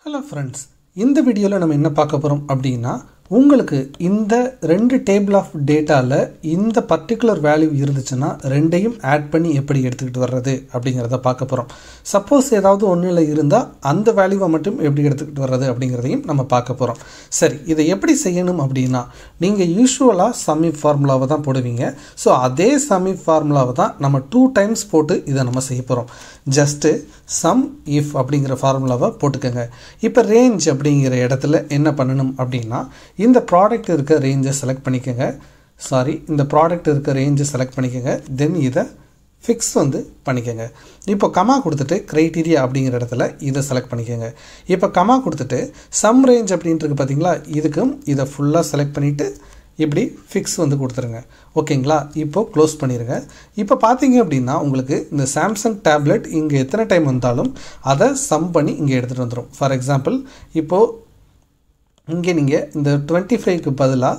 Hello friends, இந்த வீடியோல நம்ம என்ன பார்க்க போறோம் அப்படினா உங்களுக்கு இந்த ரெண்டு டேபிள் ஆஃப் டேட்டால இந்த பர்టిక్యులர் வேல்யூ இருந்துச்சுனா ரெண்டையும் ஆட் பண்ணி எப்படி எடுத்துக்கிட்டு வர்றது அப்படிங்கறத பார்க்க போறோம். சப்போஸ் ஏதாவது ஒண்ணுல இருந்தா அந்த வேல்யூவை மட்டும் எப்படி எடுத்துக்கிட்டு வர்றது அப்படிங்கறதையும் நம்ம பார்க்க போறோம். சரி, இதை எப்படி செய்யணும் அப்படினா நீங்க யூசுவலா சம் இஃப் ஃபார்முலாவை தான் போடுவீங்க. சோ அதே சம் இஃப் ஃபார்முலாவை தான் நம்ம 2 டைம்ஸ் போட்டு இத நம்ம செய்ய போறோம். ஜஸ்ட் சம் இஃப் அப்படிங்கற ஃபார்முலாவை போட்டுக்கங்க. இப்போ ரேஞ்ச் அப்படிங்கற இடத்துல என்ன பண்ணனும் அப்படினா இந்த ப்ராடக்ட் இருக்க ரேஞ்சை செலக்ட் பண்ணிக்கங்க. இந்த ப்ராடக்ட் இருக்க ரேஞ்சை செலக்ட் பண்ணிக்கங்க. தென் இத ஃபிக்ஸ் பண்ணிக்கங்க. இப்போ கமா கொடுத்துட்டு கிரைட்டீரியா அப்படிங்கற இடத்துல இத செலக்ட் பண்ணிக்கங்க. இப்போ கமா கொடுத்துட்டு சம் ரேஞ்ச் அப்படினு இருக்கு பாத்தீங்களா, இதுக்கும் இத ஃபுல்லா செலக்ட் பண்ணிட்டு இப்படி ஃபிக்ஸ் கொடுத்துருங்க. ஓகேங்களா? இப்போ க்ளோஸ் பண்ணிருங்க. இப்போ பாத்தீங்க அப்படினா உங்களுக்கு இந்த சாம்சங் டேப்லெட் இங்க எத்தனை டைம் வந்தாலும் அத சம் பண்ணி இங்க எடுத்துட்டு வந்துரும். ஃபார் எக்ஸாம்பிள் இப்போ இங்க நீங்க இந்த 25 க்கு பதிலா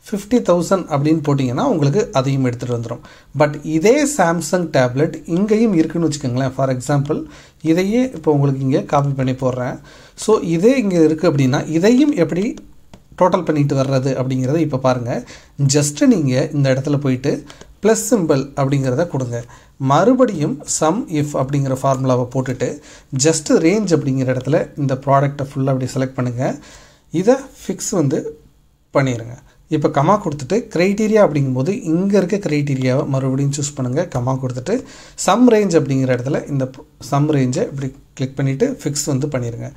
50,000 அப்படினு போடிங்கனா உங்களுக்கு அதையும் எடுத்துட்டு வந்துரும். பட் இதே சாம்சங் டேப்லெட் இங்கேயும் இருக்குன்னு வெச்சுக்கங்களேன். ஃபார் எக்ஸாம்பிள் இதையே இப்போ உங்களுக்கு இங்க காப்பி பண்ணி போடுறேன். சோ இதே இங்க இருக்கு அப்படினா இதையும் எப்படி டோட்டல் பண்ணிட்டு வர்றது அப்படிங்கறதை இப்ப பாருங்க. ஜஸ்ட் நீங்க இந்த இடத்துல போய்ட்டு பிளஸ் சிம்பல் அப்படிங்கறத கொடுங்க. மறுபடியும் சம் இஃப் அப்படிங்கற ஃபார்முலாவை போட்டுட்டு ஜஸ்ட் ரேஞ்ச் அப்படிங்கற இடத்துல இந்த ப்ராடக்ட்ட ஃபுல்லா அப்படி செலக்ட் பண்ணுங்க. இத ஃபிக்ஸ் பண்ணிருங்க. இப்போ கமா கொடுத்துட்டு கிரைட்டீரியா அப்படிங்கும்போது இங்க இருக்க கிரைட்டீரியாவை மறுபடியும் சூஸ் பண்ணுங்க. கமா கொடுத்துட்டு சம் ரேஞ்ச் அப்படிங்கற இடத்துல இந்த சம் ரேஞ்சை இப்படி கிளிக் பண்ணிட்டு ஃபிக்ஸ் பண்ணிருங்க.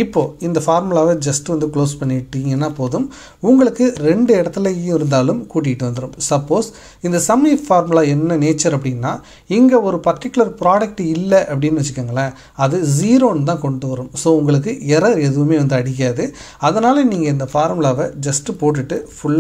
இப்போ இந்த ஃபார்முலாவை ஜஸ்ட் க்ளோஸ் பண்ணிட்டீங்கன்னா போதும். உங்களுக்கு ரெண்டு இடத்துலயும் இருந்தாலும் கூட்டிட்டு வந்துரும். சப்போஸ் இந்த சம் இஃப் ஃபார்முலா என்ன நேச்சர் அப்படினா இங்க ஒரு பர்టిక్యులர் ப்ராடக்ட் இல்ல அப்படினு வெச்சுக்கங்களேன், அது 0ன்னு தான் கொண்டு வரும். சோ உங்களுக்கு எரர் எதுவுமே அடிக்காது. அதனால நீங்க இந்த ஃபார்முலாவை ஜஸ்ட் போட்டுட்டு ஃபுல்லா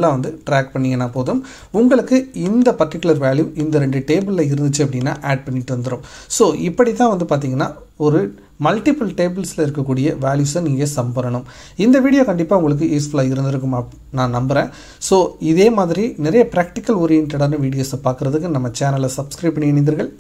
ட்ராக் பண்ணீங்கன்னா போதும். உங்களுக்கு இந்த பர்టిక్యులர் வேல்யூ இந்த ரெண்டு டேபிள்ல இருந்துச்சு அப்படினா ஆட் பண்ணிட்டு வந்துரும். சோ இப்படி தான் பாத்தீங்கன்னா ஒரு மல்டிபிள் டேபிள்ஸ்ல இருக்கக்கூடிய வேல்யூஸை நீங்க சம் பண்ணணும். இந்த வீடியோ கண்டிப்பா உங்களுக்கு யூஸ்ஃபுல்லா இருந்திருக்கும் நான் நம்புறேன். சோ இதே மாதிரி நிறைய பிராக்டிகல் ஓரியன்டடான வீடியோஸை பார்க்கிறதுக்கு நம்ம சேனலை சப்ஸ்கிரைப் பண்ணி இணைந்தீர்கள்.